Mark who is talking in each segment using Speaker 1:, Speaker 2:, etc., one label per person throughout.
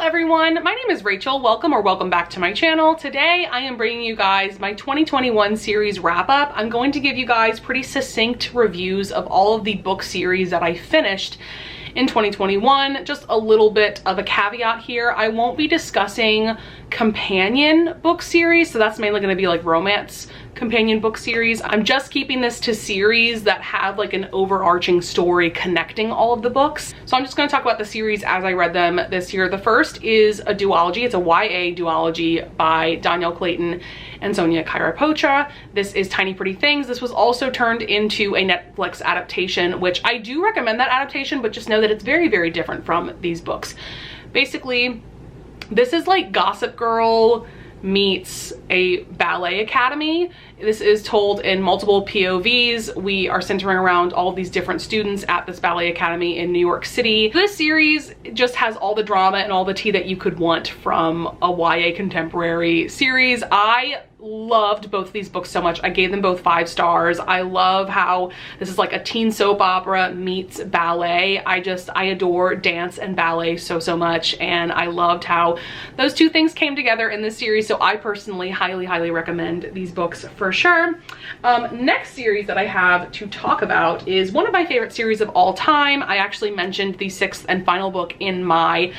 Speaker 1: everyone, my name is Rachel. Welcome back to my channel. Today I am bringing you guys my 2021 series wrap up. I'm going to give you guys pretty succinct reviews of all of the book series that I finished in 2021. Just a little bit of a caveat here. I won't be discussing companion book series, so that's mainly going to be like romance companion book series. I'm just keeping this to series that have like an overarching story connecting all of the books. So I'm just going to talk about the series as I read them this year. The first is a duology. It's a YA duology by Danielle Clayton and Sonia Kairapocha. This is Tiny Pretty Things. This was also turned into a Netflix adaptation, which I do recommend that adaptation, but just know that it's very, very different from these books. Basically, this is like Gossip Girl meets a ballet academy. This is told in multiple POVs. We are centering around all of these different students at this ballet academy in New York City. This series just has all the drama and all the tea that you could want from a YA contemporary series. I loved both of these books so much. I gave them both 5 stars. I love how this is like a teen soap opera meets ballet. I adore dance and ballet so much, and I loved how those two things came together in this series. So I personally highly recommend these books for sure. Next series that I have to talk about is one of my favorite series of all time. I actually mentioned the 6th and final book in my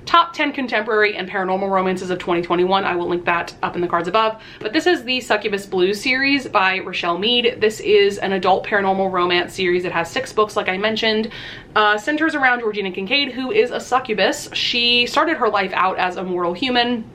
Speaker 1: top 10 contemporary and paranormal romances of 2021. I will link that up in the cards above. But this is the Succubus Blues series by Richelle Mead. This is an adult paranormal romance series. It has 6 books, like I mentioned. Centers around Georgina Kincaid, who is a succubus. She started her life out as a mortal human.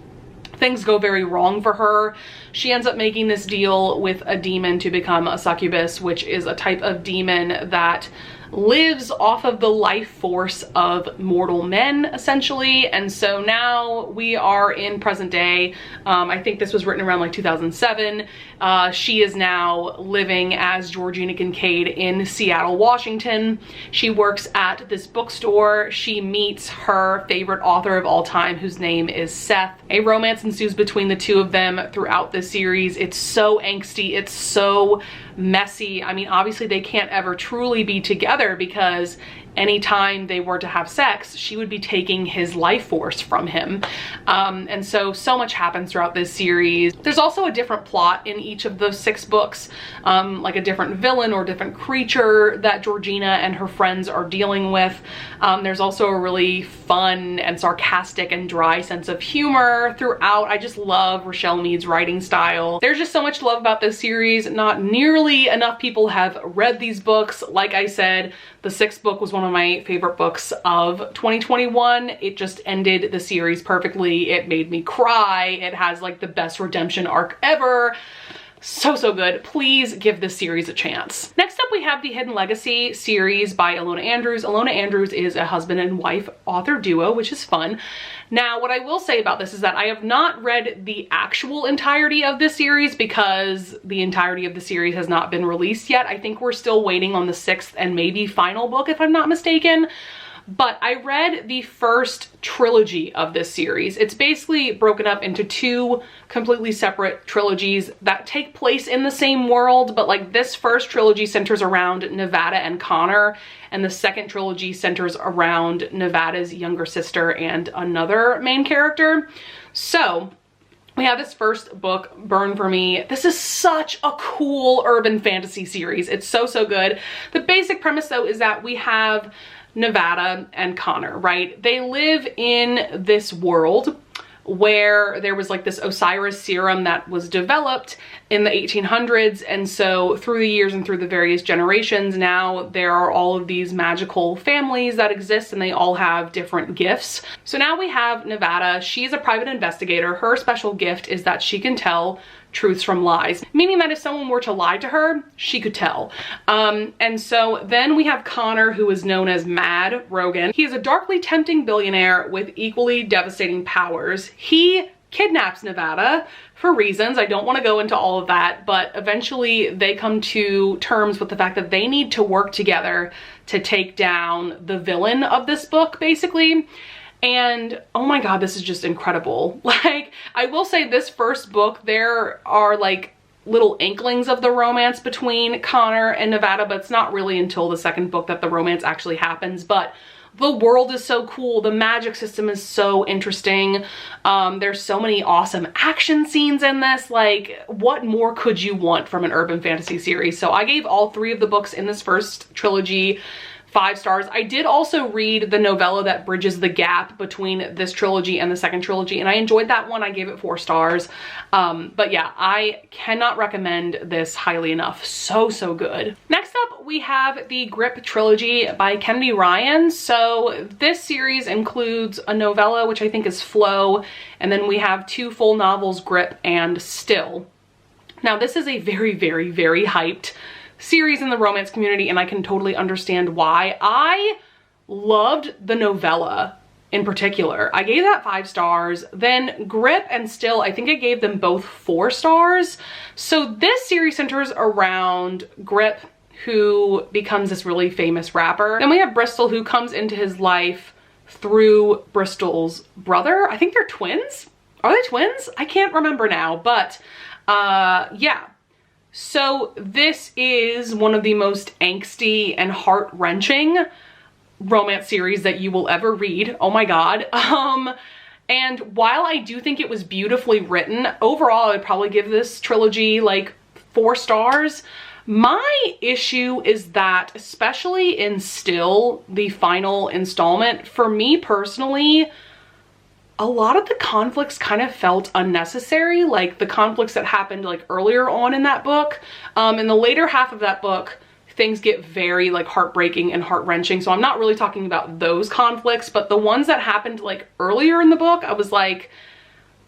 Speaker 1: Things go very wrong for her. She ends up making this deal with a demon to become a succubus, which is a type of demon that lives off of the life force of mortal men, essentially. And so now we are in present day. I think this was written around like 2007. She is now living as Georgina Kincaid in Seattle, Washington. She works at this bookstore. She meets her favorite author of all time, whose name is Seth. A romance ensues between the two of them throughout this series. It's so angsty. It's so messy. I mean, obviously they can't ever truly be together because anytime they were to have sex, she would be taking his life force from him. And so much happens throughout this series. There's also a different plot in each of the 6 books, like a different villain or different creature that Georgina and her friends are dealing with. There's also a really fun and sarcastic and dry sense of humor throughout. I just love Richelle Mead's writing style. There's just so much to love about this series. Not nearly enough people have read these books. Like I said, the 6th book was one of my favorite books of 2021. It just ended the series perfectly. It made me cry. It has like the best redemption arc ever. So good. Please give this series a chance. Next up, we have the Hidden Legacy series by Ilona Andrews. Ilona Andrews is a husband and wife author duo, which is fun. Now, what I will say about this is that I have not read the actual entirety of this series because the entirety of the series has not been released yet. I think we're still waiting on the 6th and maybe final book, if I'm not mistaken. But I read the first trilogy of this series. It's basically broken up into 2 completely separate trilogies that take place in the same world, but like this first trilogy centers around Nevada and Connor, and the second trilogy centers around Nevada's younger sister and another main character. So we have this first book, Burn For Me. This is such a cool urban fantasy series. It's so good. The basic premise though is that we have Nevada and Connor, right? They live in this world where there was like this Osiris serum that was developed in the 1800s, and so through the years and through the various generations now there are all of these magical families that exist, and they all have different gifts. So now we have Nevada. She's a private investigator. Her special gift is that she can tell truths from lies, meaning that if someone were to lie to her, she could tell. And so then we have Connor, who is known as Mad Rogan. He is a darkly tempting billionaire with equally devastating powers. He kidnaps Nevada for reasons. I don't want to go into all of that, but eventually they come to terms with the fact that they need to work together to take down the villain of this book, basically. And oh my god, this is just incredible. Like, I will say this first book, there are like little inklings of the romance between Connor and Nevada, but it's not really until the second book that the romance actually happens. But The world is so cool. The magic system is so interesting. There's so many awesome action scenes in this. Like, what more could you want from an urban fantasy series? So I gave all 3 of the books in this first trilogy 5 stars. I did also read the novella that bridges the gap between this trilogy and the second trilogy, and I enjoyed that one. I gave it 4 stars. But yeah, I cannot recommend this highly enough. So, so good. Next up, we have the Grip trilogy by Kennedy Ryan. So this series includes a novella, which I think is Flow, and then we have 2 full novels, Grip and Still. Now, this is a very, very, very hyped series in the romance community, and I can totally understand why. I loved the novella in particular. I gave that 5 stars. Then Grip and Still, I think I gave them both 4 stars. So this series centers around Grip, who becomes this really famous rapper. Then we have Bristol, who comes into his life through Bristol's brother. I think they're twins. Are they twins? I can't remember now, but yeah. So this is one of the most angsty and heart-wrenching romance series that you will ever read. Oh my God. And while I do think it was beautifully written, overall I'd probably give this trilogy like 4 stars. My issue is that, especially in Still, the final installment, for me personally, a lot of the conflicts kind of felt unnecessary, like the conflicts that happened like earlier on in that book. In the later half of that book, things get very like heartbreaking and heart-wrenching. So I'm not really talking about those conflicts, but the ones that happened like earlier in the book, I was like,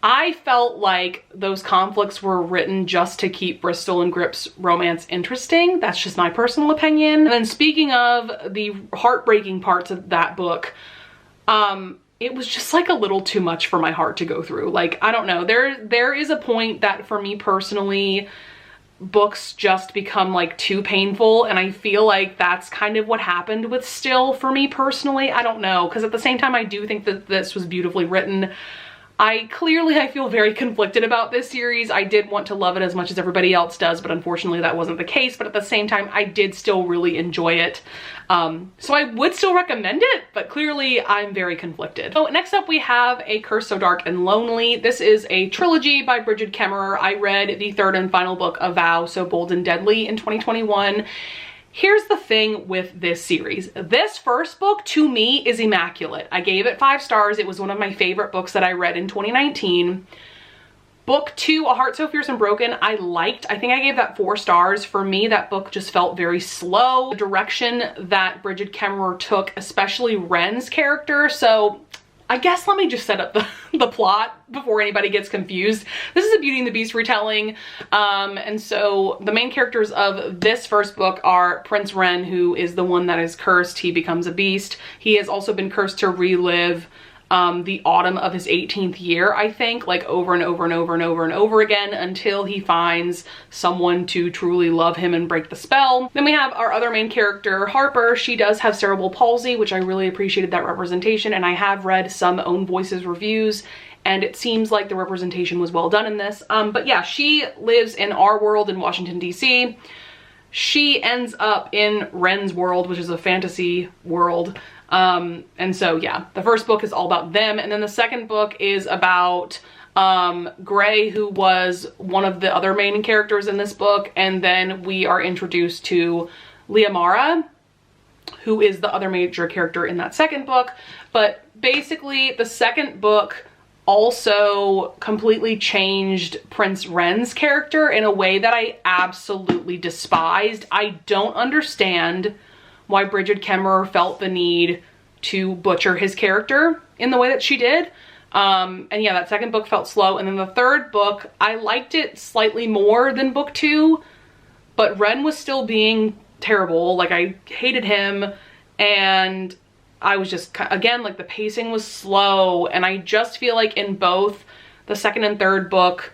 Speaker 1: I felt like those conflicts were written just to keep Bristol and Grip's romance interesting. That's just my personal opinion. And then speaking of the heartbreaking parts of that book, it was just like a little too much for my heart to go through. Like, I don't know, there is a point that for me personally, books just become like too painful, and I feel like that's kind of what happened with Still for me personally. I don't know, because at the same time I do think that this was beautifully written. I feel very conflicted about this series. I did want to love it as much as everybody else does, but unfortunately that wasn't the case. But at the same time, I did still really enjoy it. So I would still recommend it, but clearly I'm very conflicted. So next up we have A Curse So Dark and Lonely. This is a trilogy by Brigid Kemmerer. I read the 3rd and final book, A Vow So Bold and Deadly, in 2021. Here's the thing with this series. This first book, to me, is immaculate. I gave it 5 stars. It was one of my favorite books that I read in 2019. Book 2, A Heart So Fierce and Broken, I liked. I think I gave that 4 stars. For me, that book just felt very slow. The direction that Brigid Kemmerer took, especially Ren's character. So I guess let me just set up the plot before anybody gets confused. This is a Beauty and the Beast retelling. And so the main characters of this first book are Prince Ren, who is the one that is cursed. He becomes a beast. He has also been cursed to relive the autumn of his 18th year, I think, like over and over and over and over and over again, until he finds someone to truly love him and break the spell. Then we have our other main character, Harper. She does have cerebral palsy, which I really appreciated that representation, and I have read some Own Voices reviews, and it seems like the representation was well done in this. But yeah, she lives in our world in Washington, D.C. She ends up in Ren's world, which is a fantasy world. And so yeah, the first book is all about them, and then the second book is about Gray, who was one of the other main characters in this book, and then we are introduced to Liamara, who is the other major character in that second book. But basically the second book also completely changed Prince Ren's character in a way that I absolutely despised. I don't understand why Brigid Kemmerer felt the need to butcher his character in the way that she did. And yeah, that second book felt slow. And then the third book, I liked it slightly more than book 2, but Ren was still being terrible. Like, I hated him, and I was just, again, like, the pacing was slow. And I just feel like in both the second and third book,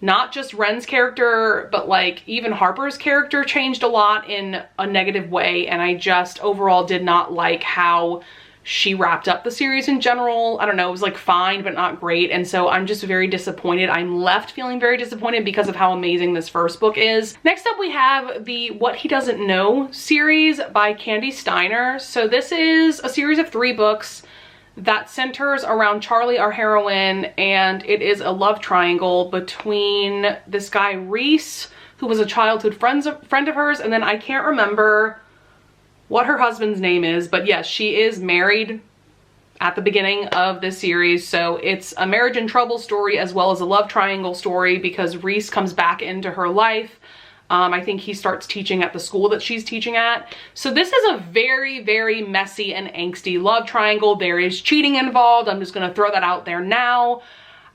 Speaker 1: not just Ren's character, but like even Harper's character changed a lot in a negative way, and I just overall did not like how she wrapped up the series in general. I don't know, it was like fine, but not great. And so I'm just very disappointed. I'm left feeling very disappointed because of how amazing this first book is. Next up, we have the What He Doesn't Know series by Candy Steiner. So this is a series of 3 books that centers around Charlie, our heroine, and it is a love triangle between this guy Reese, who was a childhood friend of hers, and then I can't remember what her husband's name is, but yes, she is married at the beginning of this series. So it's a marriage in trouble story as well as a love triangle story because Reese comes back into her life. I think he starts teaching at the school that she's teaching at. So this is a very, very messy and angsty love triangle. There is cheating involved. I'm just gonna throw that out there now.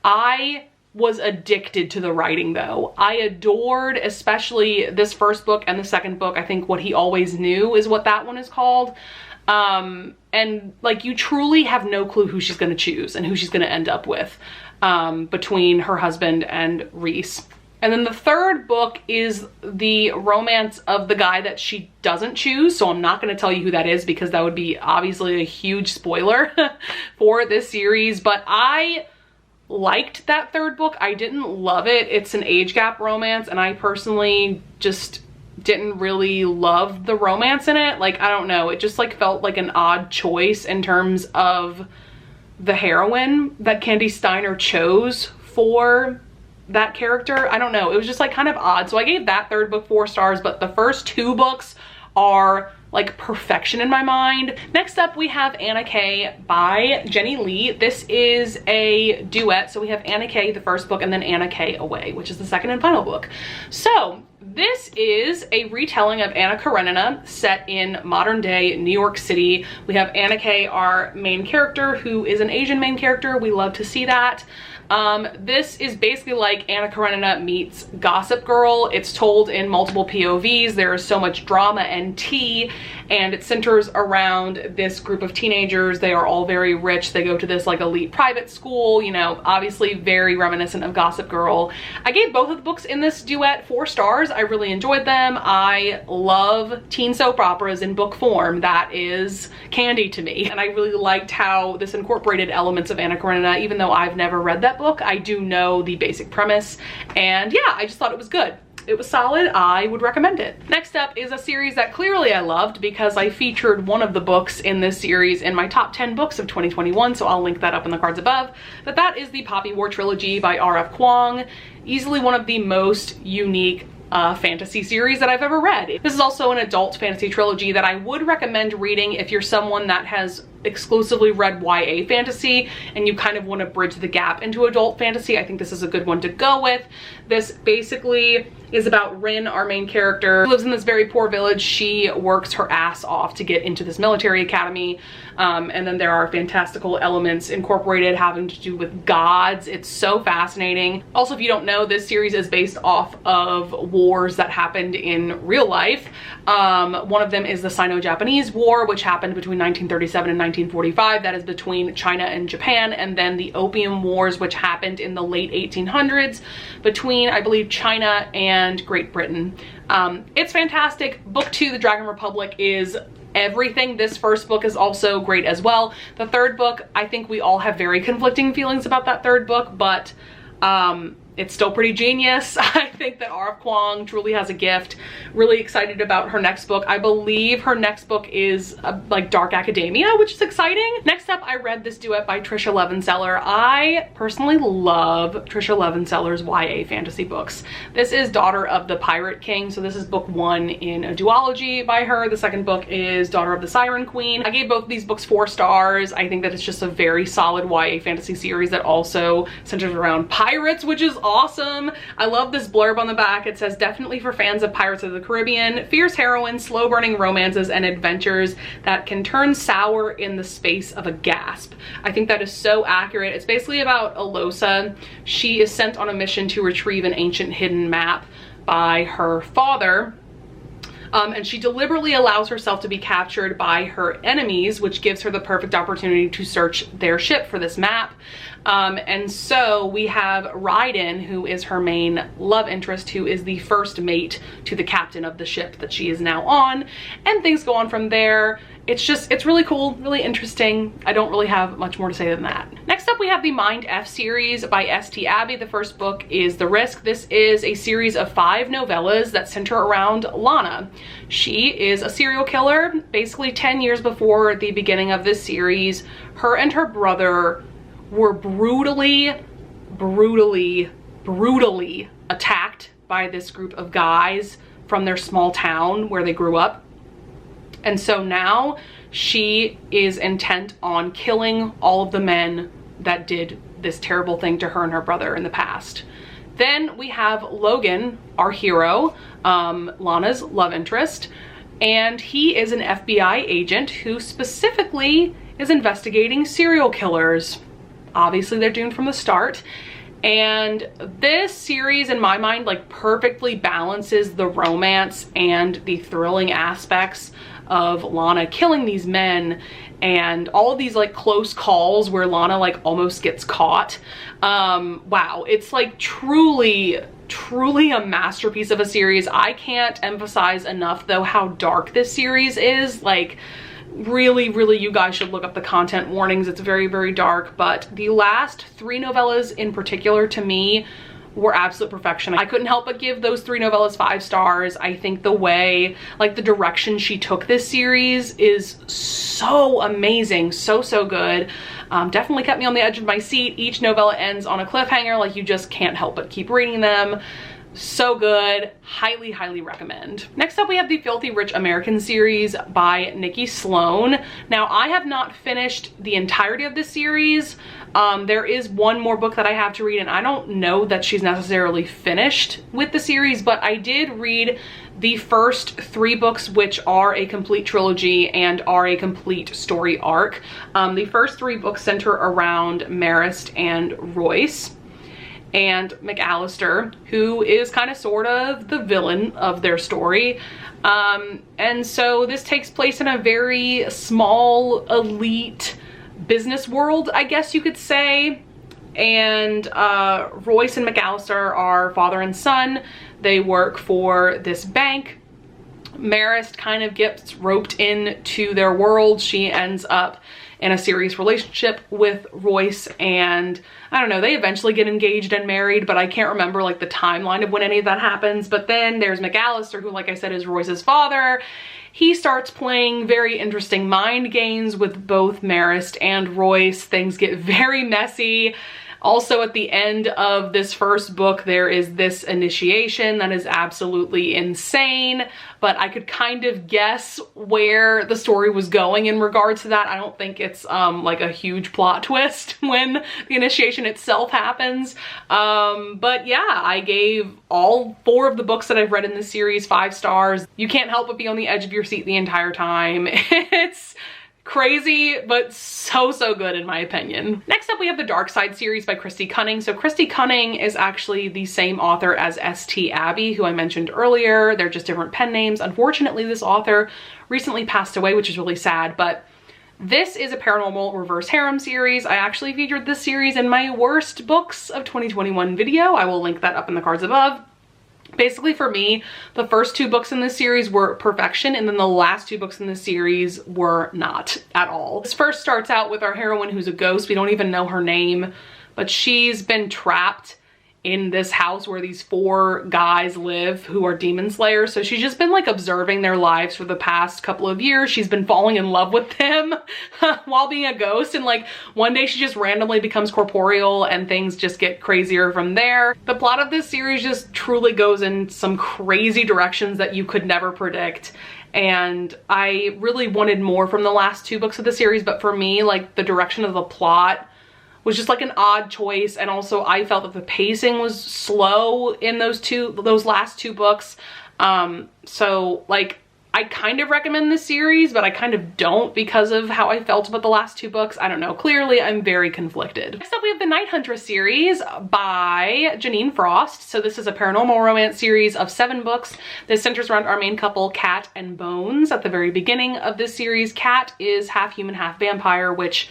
Speaker 1: I was addicted to the writing though. I adored especially this first book and the second book. I think What He Always Knew is what that one is called. And like you truly have no clue who she's gonna choose and who she's gonna end up with between her husband and Reese. And then the third book is the romance of the guy that she doesn't choose. So I'm not gonna tell you who that is because that would be obviously a huge spoiler for this series, but I liked that third book. I didn't love it. It's an age gap romance and I personally just didn't really love the romance in it. Like, I don't know, it just like felt like an odd choice in terms of the heroine that Candy Steiner chose for that character. I don't know, it was just like kind of odd. So I gave that third book 4 stars, but the first 2 books are like perfection in my mind. Next up, we have Anna K by Jenny Lee. This is a duet. So we have Anna K, the first book, and then Anna K Away, which is the second and final book. So this is a retelling of Anna Karenina set in modern day New York City. We have Anna K, our main character, who is an Asian main character. We love to see that. This is basically like Anna Karenina meets Gossip Girl. It's told in multiple POVs. There is so much drama and tea, and it centers around this group of teenagers. They are all very rich. They go to this like elite private school, you know, obviously very reminiscent of Gossip Girl. I gave both of the books in this duet 4 stars. I really enjoyed them. I love teen soap operas in book form. That is candy to me. And I really liked how this incorporated elements of Anna Karenina. Even though I've never read that book, I do know the basic premise, and yeah, I just thought it was good. It was solid. I would recommend it. Next up is a series that clearly I loved because I featured one of the books in this series in my top 10 books of 2021, so I'll link that up in the cards above. But that is the Poppy War Trilogy by R.F. Kuang. Easily one of the most unique fantasy series that I've ever read. This is also an adult fantasy trilogy that I would recommend reading if you're someone that has exclusively read YA fantasy and you kind of want to bridge the gap into adult fantasy. I think this is a good one to go with. This basically is about Rin, our main character, who lives in this very poor village. She works her ass off to get into this military academy. And then there are fantastical elements incorporated having to do with gods. It's so fascinating. Also, if you don't know, this series is based off of wars that happened in real life. One of them is the Sino-Japanese War, which happened between 1937 and 1945. That is between China and Japan. And then the Opium Wars, which happened in the late 1800s between, I believe, China and Great Britain. It's fantastic. Book 2, The Dragon Republic, is everything. This first book is also great as well. The third book, I think we all have very conflicting feelings about that third book, but it's still pretty genius. I think that R.F. Kuang truly has a gift. Really excited about her next book. I believe her next book is like dark academia, which is exciting. Next up, I read this duet by Trisha Levenseller. I personally love Trisha Levenseller's YA fantasy books. This is Daughter of the Pirate King. So this is book 1 in a duology by her. The second book is Daughter of the Siren Queen. I gave both of these books 4 stars. I think that it's just a very solid YA fantasy series that also centers around pirates, which is awesome. I love this blurb on the back. It says, definitely for fans of Pirates of the Caribbean, fierce heroines, slow burning romances, and adventures that can turn sour in the space of a gasp. I think that is so accurate. It's basically about Alosa. She is sent on a mission to retrieve an ancient hidden map by her father. And she deliberately allows herself to be captured by her enemies, which gives her the perfect opportunity to search their ship for this map. And so we have Raiden, who is her main love interest, who is the first mate to the captain of the ship that she is now on. And things go on from there. it's really cool, really interesting. I don't really have much more to say than that. Next up, we have the Mindf series by St. Abbey. The first book is The Risk. This is a series of 5 novellas that center around Lana. She is a serial killer. Basically 10 years before the beginning of this series, her and her brother were brutally attacked by this group of guys from their small town where they grew up. And so now she is intent on killing all of the men that did this terrible thing to her and her brother in the past. Then we have Logan, our hero, Lana's love interest, and he is an FBI agent who specifically is investigating serial killers. Obviously, they're doomed from the start. And this series, in my mind, like perfectly balances the romance and the thrilling aspects of Lana killing these men and all of these like close calls where Lana like almost gets caught. Wow, it's like truly a masterpiece of a series. I can't emphasize enough though how dark this series is. Like really, you guys should look up the content warnings. It's very dark, but the last 3 novellas in particular to me were absolute perfection. I couldn't help but give those 3 novellas 5 stars. I think the way, like the direction she took this series is so amazing, so good. Definitely kept me on the edge of my seat. Each novella ends on a cliffhanger, like you just can't help but keep reading them. So good, highly recommend. Next up, we have the Filthy Rich American series by Nikki Sloan. Now, I have not finished the entirety of this series. There is one more book that I have to read, and I don't know that she's necessarily finished with the series, but I did read the first 3 books, which are a complete trilogy and are a complete story arc. The first 3 books center around Marist and Royce and McAllister, who is kind of sort of the villain of their story. And so this takes place in a very small elite business world, I guess you could say. And Royce and McAllister are father and son. They work for this bank. Marist kind of gets roped into their world. She ends up in a serious relationship with Royce, and I don't know, they eventually get engaged and married, but I can't remember like the timeline of when any of that happens. But then there's McAllister, who, like I said, is Royce's father. He starts playing very interesting mind games with both Marist and Royce. Things get very messy. Also, at the end of this first book, there is this initiation that is absolutely insane, but I could kind of guess where the story was going in regard to that. I don't think it's like a huge plot twist when the initiation itself happens. But yeah, I gave all 4 of the books that I've read in this series 5 stars. You can't help but be on the edge of your seat the entire time. It's crazy, but so good in my opinion. Next up, we have the Dark Side series by Christy Cunning. So Christy Cunning is actually the same author as St. Abbey, who I mentioned earlier. They're just different pen names. Unfortunately, this author recently passed away, which is really sad, but this is a paranormal reverse harem series. I actually featured this series in my worst books of 2021 video. I will link that up in the cards above. Basically, for me, the first 2 books in this series were perfection, and then the last 2 books in this series were not at all. This first starts out with our heroine, who's a ghost. We don't even know her name, but she's been trapped in this house where these 4 guys live who are demon slayers. So she's just been like observing their lives for the past couple of years. She's been falling in love with them while being a ghost, and like one day she just randomly becomes corporeal and things just get crazier from there. The plot of this series just truly goes in some crazy directions that you could never predict. And I really wanted more from the last 2 books of the series, but for me, like the direction of the plot was just like an odd choice. And also I felt that the pacing was slow in those last 2 books. So like I kind of recommend this series, but I kind of don't because of how I felt about the last 2 books. I don't know, clearly I'm very conflicted. Next up, we have the Night Huntress series by Janine Frost. So this is a paranormal romance series of 7 books. This centers around our main couple, Kat and Bones. At the very beginning of this series, Kat is half human, half vampire, which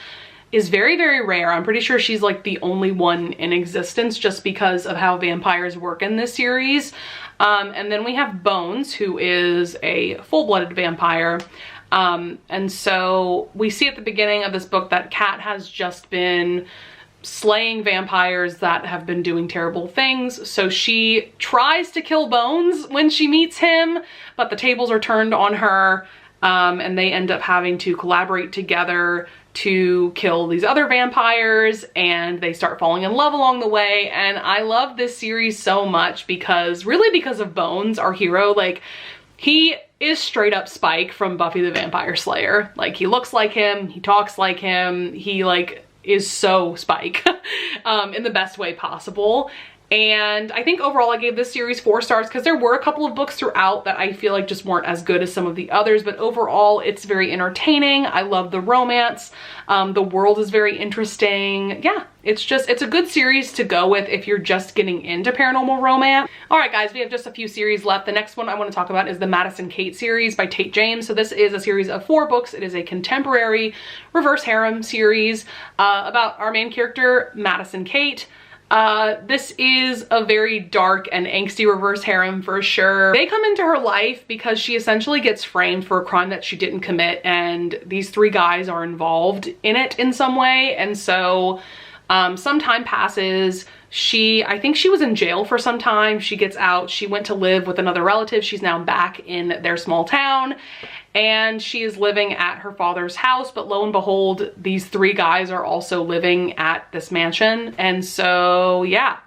Speaker 1: is very rare. I'm pretty sure she's like the only one in existence just because of how vampires work in this series. And then we have Bones, who is a full-blooded vampire. And so we see at the beginning of this book that Kat has just been slaying vampires that have been doing terrible things. So she tries to kill Bones when she meets him, but the tables are turned on her, and they end up having to collaborate together to kill these other vampires, and they start falling in love along the way. And I love this series so much because of Bones, our hero. Like, he is straight up Spike from Buffy the Vampire Slayer. Like, he looks like him, he talks like him, he like is so Spike in the best way possible. And I think overall I gave this series 4 stars because there were a couple of books throughout that I feel like just weren't as good as some of the others, but overall it's very entertaining. I love the romance. The world is very interesting. Yeah, it's a good series to go with if you're just getting into paranormal romance. All right, guys, we have just a few series left. The next one I want to talk about is the Madison Kate series by Tate James. So this is a series of 4 books. It is a contemporary reverse harem series about our main character, Madison Kate. This is a very dark and angsty reverse harem for sure. They come into her life because she essentially gets framed for a crime that she didn't commit, and these 3 guys are involved in it in some way. And so some time passes. I think she was in jail for some time. She gets out. She went to live with another relative. She's now back in their small town, and she is living at her father's house. But lo and behold, these 3 guys are also living at this mansion. And so, yeah,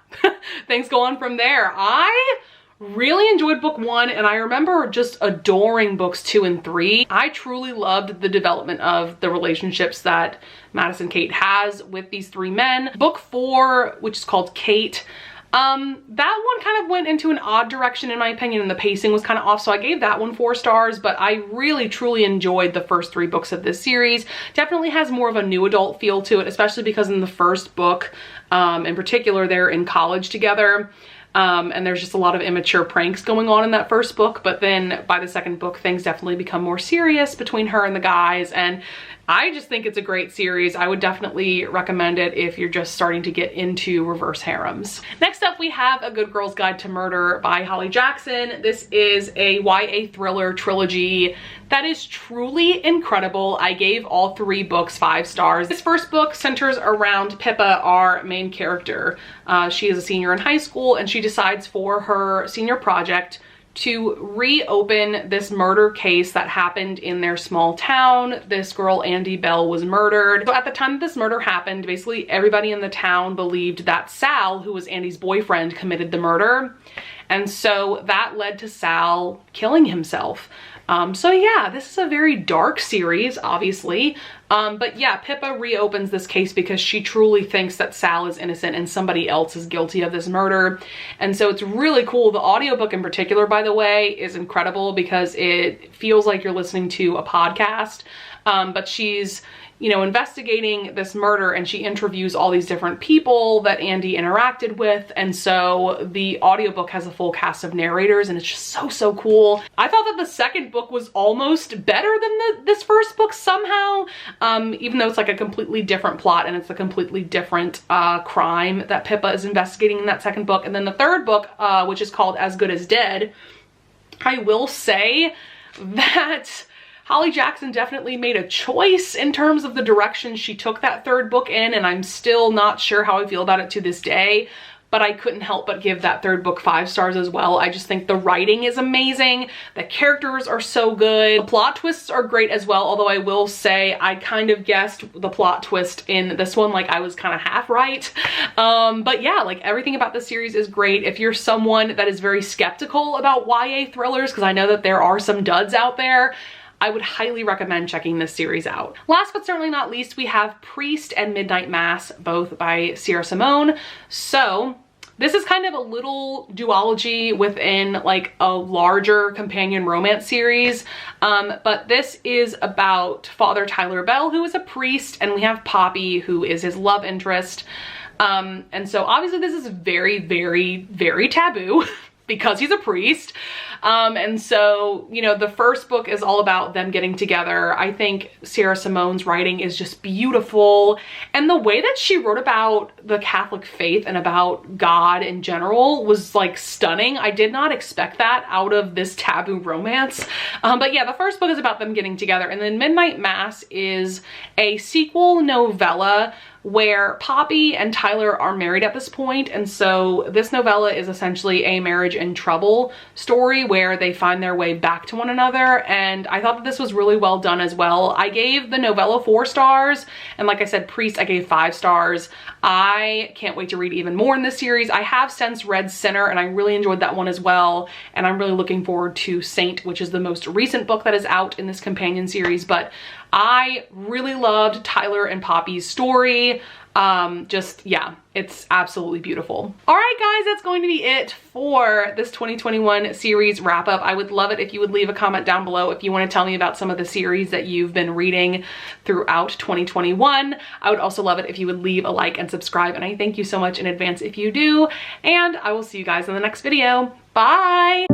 Speaker 1: things go on from there. I really enjoyed book 1, and I remember just adoring books 2 and 3. I truly loved the development of the relationships that Madison Kate has with these 3 men. Book 4, which is called Kate, that one kind of went into an odd direction in my opinion, and the pacing was kind of off, so I gave that one 4 stars, but I really truly enjoyed the first 3 books of this series. Definitely has more of a new adult feel to it, especially because in the first book, in particular, they're in college together. And there's just a lot of immature pranks going on in that first book, but then by the second book, things definitely become more serious between her and the guys, and I just think it's a great series. I would definitely recommend it if you're just starting to get into reverse harems. Next up, we have A Good Girl's Guide to Murder by Holly Jackson. This is a YA thriller trilogy that is truly incredible. I gave all 3 books 5 stars. This first book centers around Pippa, our main character. She is a senior in high school, and she decides for her senior project to reopen this murder case that happened in their small town. This girl, Andy Bell, was murdered. So at the time that this murder happened, basically everybody in the town believed that Sal, who was Andy's boyfriend, committed the murder. And so that led to Sal killing himself. So yeah, this is a very dark series, obviously. But yeah, Pippa reopens this case because she truly thinks that Sal is innocent and somebody else is guilty of this murder. And so it's really cool. The audiobook in particular, by the way, is incredible because it feels like you're listening to a podcast. But she's, you know, investigating this murder, and she interviews all these different people that Andy interacted with. And so the audiobook has a full cast of narrators, and it's just so cool. I thought that the second book was almost better than this first book somehow, even though it's like a completely different plot and it's a completely different crime that Pippa is investigating in that second book. And then the third book, which is called As Good as Dead, I will say that Holly Jackson definitely made a choice in terms of the direction she took that third book in, and I'm still not sure how I feel about it to this day, but I couldn't help but give that third book 5 stars as well. I just think the writing is amazing. The characters are so good. The plot twists are great as well, although I will say I kind of guessed the plot twist in this one, like I was kind of half right. But yeah, like everything about this series is great. If you're someone that is very skeptical about YA thrillers, because I know that there are some duds out there, I would highly recommend checking this series out. Last but certainly not least, we have Priest and Midnight Mass, both by Sierra Simone. So this is kind of a little duology within like a larger companion romance series. But this is about Father Tyler Bell, who is a priest, and we have Poppy, who is his love interest. And so obviously this is very taboo because he's a priest. And so, you know, the first book is all about them getting together. I think Sarah Simone's writing is just beautiful. And the way that she wrote about the Catholic faith and about God in general was like stunning. I did not expect that out of this taboo romance. But yeah, the first book is about them getting together. And then Midnight Mass is a sequel novella where Poppy and Tyler are married at this point. And so this novella is essentially a marriage in trouble story where they find their way back to one another. And I thought that this was really well done as well. I gave the novella 4 stars. And like I said, Priest, I gave 5 stars. I can't wait to read even more in this series. I have since read Sinner and I really enjoyed that one as well. And I'm really looking forward to Saint, which is the most recent book that is out in this companion series. But I really loved Tyler and Poppy's story. Yeah, it's absolutely beautiful. All right, guys, that's going to be it for this 2021 series wrap up. I would love it if you would leave a comment down below if you want to tell me about some of the series that you've been reading throughout 2021. I would also love it if you would leave a like and subscribe, and I thank you so much in advance if you do, and I will see you guys in the next video. Bye!